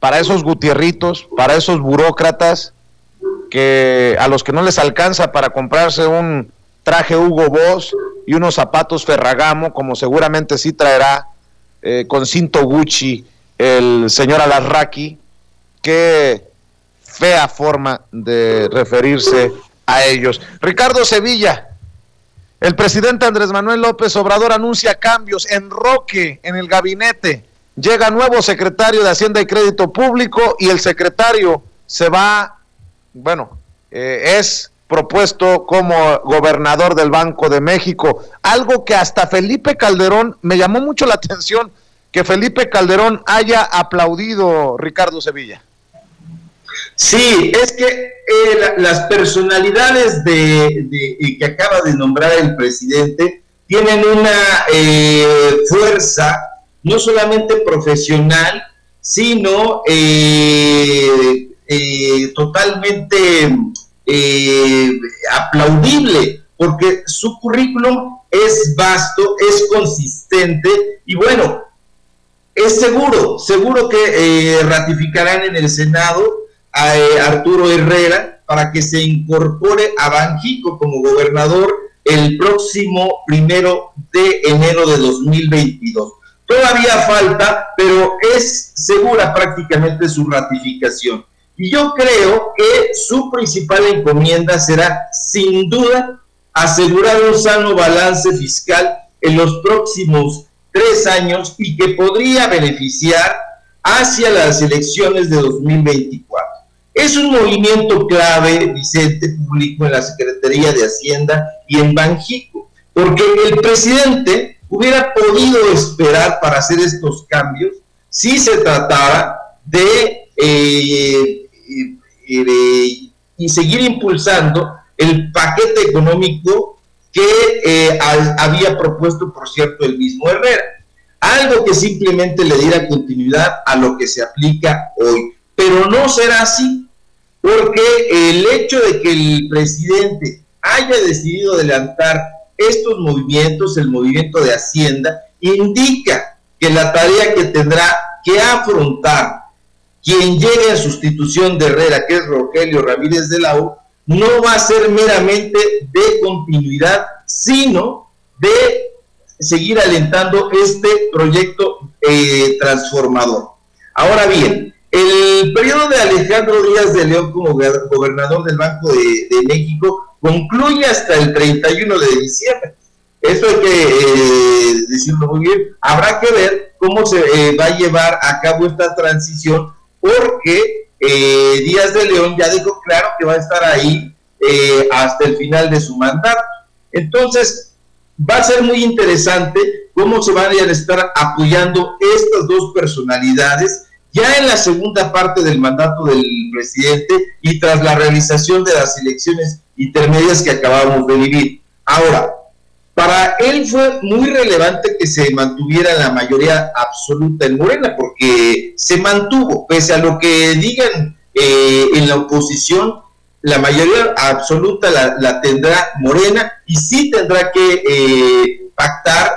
para esos gutierritos, para esos burócratas a los que no les alcanza para comprarse un traje Hugo Boss y unos zapatos Ferragamo, como seguramente sí traerá con cinto Gucci el señor Alarraqui. Qué fea forma de referirse a ellos. Ricardo Sevilla, el presidente Andrés Manuel López Obrador anuncia cambios, enroque en el gabinete, llega nuevo secretario de Hacienda y Crédito Público y el secretario se va, es propuesto como gobernador del Banco de México, algo que hasta Felipe Calderón, me llamó mucho la atención que Felipe Calderón haya aplaudido, Ricardo Sevilla. Sí, es que las personalidades que acaba de nombrar el presidente tienen una fuerza no solamente profesional, sino totalmente aplaudible, porque su currículum es vasto, es consistente y bueno, es seguro que ratificarán en el Senado a Arturo Herrera para que se incorpore a Banjico como gobernador el próximo 1 de enero de 2022. Todavía falta, pero es segura prácticamente su ratificación. Y yo creo que su principal encomienda será, sin duda, asegurar un sano balance fiscal en los próximos 3 años y que podría beneficiar hacia las elecciones de 2024. Es un movimiento clave, Vicente, público en la Secretaría de Hacienda y en Banjico, porque el presidente hubiera podido esperar para hacer estos cambios si se tratara de y seguir impulsando el paquete económico que había propuesto, por cierto, el mismo Herrera. Algo que simplemente le diera continuidad a lo que se aplica hoy. Pero no será así, porque el hecho de que el presidente haya decidido adelantar estos movimientos, el movimiento de Hacienda, indica que la tarea que tendrá que afrontar quien llegue en sustitución de Herrera, que es Rogelio Ramírez de la O, no va a ser meramente de continuidad, sino de seguir alentando este proyecto transformador. Ahora bien, el periodo de Alejandro Díaz de León como gobernador del Banco de México concluye hasta el 31 de diciembre. Eso hay que decirlo muy bien. Habrá que ver cómo se va a llevar a cabo esta transición, porque Díaz de León ya dejó claro que va a estar ahí hasta el final de su mandato. Entonces, va a ser muy interesante cómo se van a estar apoyando estas dos personalidades ya en la segunda parte del mandato del presidente y tras la realización de las elecciones intermedias que acabamos de vivir. Ahora, para él fue muy relevante que se mantuviera la mayoría absoluta en Morena, porque se mantuvo, pese a lo que digan en la oposición, la mayoría absoluta la tendrá Morena y sí tendrá que pactar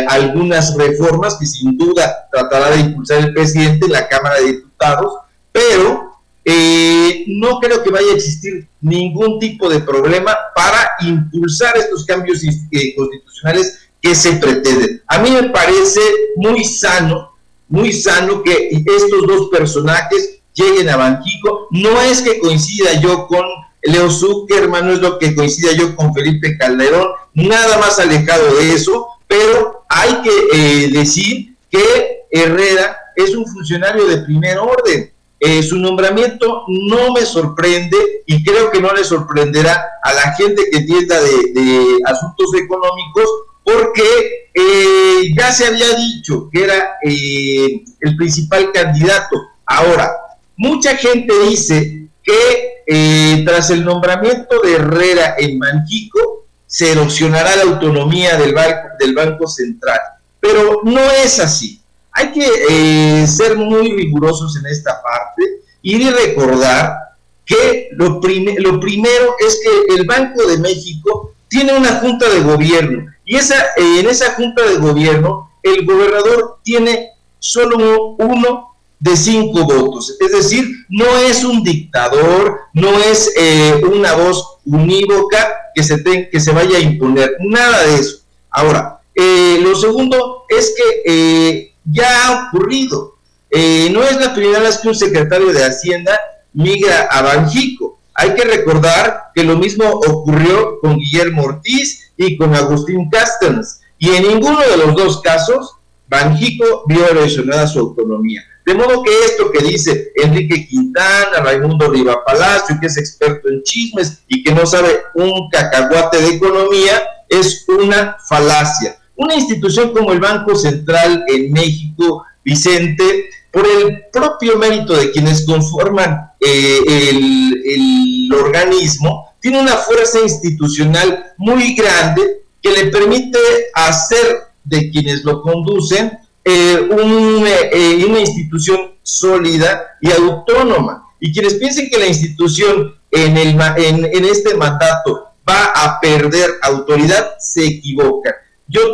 algunas reformas que sin duda tratará de impulsar el presidente en la Cámara de Diputados, pero no creo que vaya a existir ningún tipo de problema para impulsar estos cambios constitucionales que se pretenden. A mí me parece muy sano que estos dos personajes lleguen a Banjico. No es que coincida yo con Leo Zuckerman, no es lo que coincida yo con Felipe Calderón, nada más alejado de eso, pero hay que decir que Herrera es un funcionario de primer orden. Su nombramiento no me sorprende y creo que no le sorprenderá a la gente que entienda de asuntos económicos, porque ya se había dicho que era el principal candidato. Ahora, mucha gente dice que tras el nombramiento de Herrera en Banjico se erosionará la autonomía del Banco Central, pero no es así. Hay que ser muy rigurosos en esta parte y recordar que lo primero es que el Banco de México tiene una junta de gobierno y en esa junta de gobierno el gobernador tiene solo uno de 5 votos. Es decir, no es un dictador, no es una voz unívoca que se vaya a imponer, nada de eso. Ahora, lo segundo es que ya ha ocurrido. No es la primera vez que un secretario de Hacienda migra a Banjico. Hay que recordar que lo mismo ocurrió con Guillermo Ortiz y con Agustín Castells, y en ninguno de los dos casos Banjico vio erosionada su autonomía. De modo que esto que dice Enrique Quintana, Raimundo Riva Palacio, que es experto en chismes y que no sabe un cacahuate de economía, es una falacia. Una institución como el Banco Central en México, Vicente, por el propio mérito de quienes conforman el organismo, tiene una fuerza institucional muy grande que le permite hacer de quienes lo conducen una institución sólida y autónoma. Y quienes piensen que la institución en este mandato va a perder autoridad, se equivocan. Yo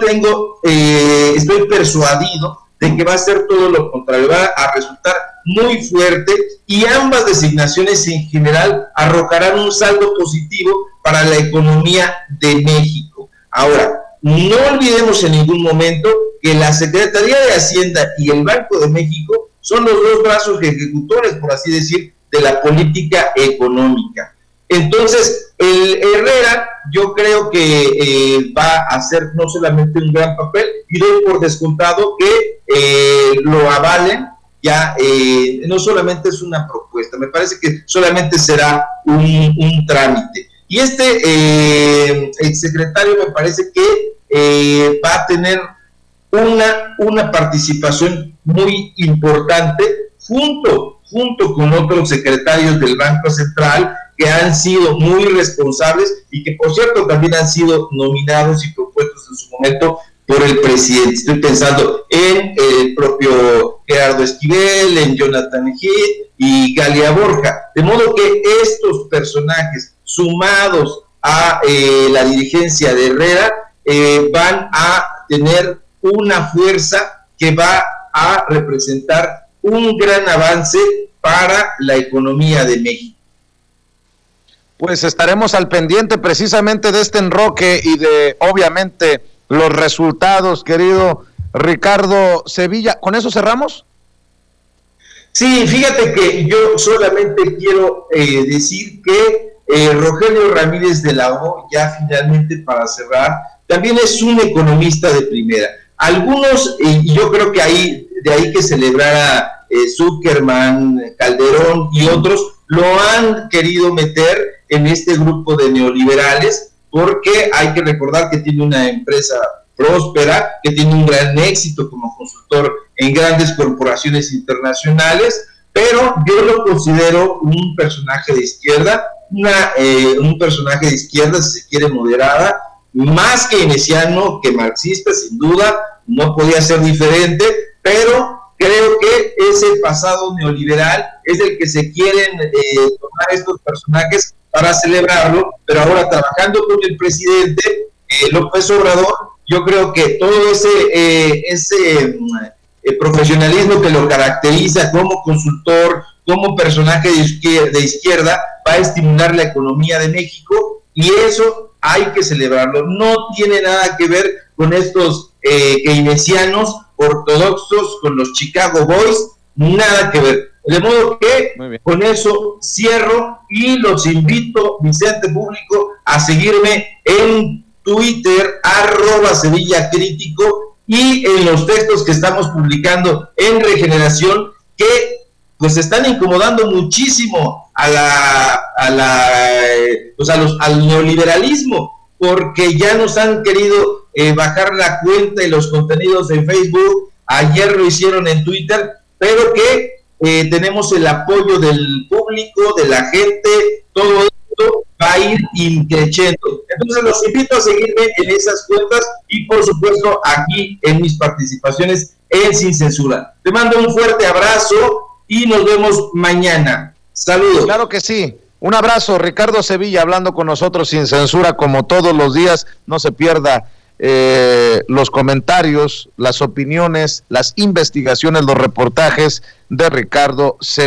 estoy persuadido de que va a ser todo lo contrario, va a resultar muy fuerte, y ambas designaciones en general arrojarán un saldo positivo para la economía de México. Ahora, no olvidemos en ningún momento que la Secretaría de Hacienda y el Banco de México son los dos brazos ejecutores, por así decir, de la política económica. Entonces, el Herrera, yo creo que va a hacer no solamente un gran papel, y doy por descontado que lo avalen. Ya no solamente es una propuesta, me parece que solamente será un trámite. Y el secretario me parece que va a tener una participación muy importante junto con otros secretarios del Banco Central que han sido muy responsables y que, por cierto, también han sido nominados y propuestos en su momento por el presidente. Estoy pensando en el propio Gerardo Esquivel, en Jonathan Heath y Galia Borja. De modo que estos personajes, sumados a la dirigencia de Herrera, van a tener una fuerza que va a representar un gran avance para la economía de México. Pues estaremos al pendiente precisamente de este enroque y de, obviamente, los resultados, querido Ricardo Sevilla. ¿Con eso cerramos? Sí, fíjate que yo solamente quiero decir que Rogelio Ramírez de la O, ya finalmente para cerrar, también es un economista de primera. Algunos, y yo creo que de ahí que celebrara Zuckerman, Calderón y otros, lo han querido meter en este grupo de neoliberales, porque hay que recordar que tiene una empresa próspera, que tiene un gran éxito como consultor en grandes corporaciones internacionales, pero yo lo considero un personaje de izquierda, un personaje de izquierda, si se quiere, moderada, más keynesiano que marxista, sin duda, no podía ser diferente, pero creo que ese pasado neoliberal es el que se quieren tomar estos personajes para celebrarlo, pero ahora trabajando con el presidente López Obrador, yo creo que todo ese profesionalismo que lo caracteriza como consultor, como personaje de izquierda, va a estimular la economía de México, y eso hay que celebrarlo. No tiene nada que ver con estos keynesianos ortodoxos, con los Chicago Boys, nada que ver. De modo que con eso cierro y los invito, Vicente Público, a seguirme en Twitter, @SevillaCrítico, y en los textos que estamos publicando en Regeneración, que pues están incomodando muchísimo al neoliberalismo, porque ya nos han querido bajar la cuenta y los contenidos en Facebook. Ayer lo hicieron en Twitter, pero que tenemos el apoyo del público, de la gente, todo esto va a ir increciendo. Entonces los invito a seguirme en esas cuentas y, por supuesto, aquí en mis participaciones en Sin Censura. Te mando un fuerte abrazo y nos vemos mañana. Saludos. Claro que sí. Un abrazo, Ricardo Sevilla, hablando con nosotros sin censura, como todos los días. No se pierda los comentarios, las opiniones, las investigaciones, los reportajes de Ricardo C.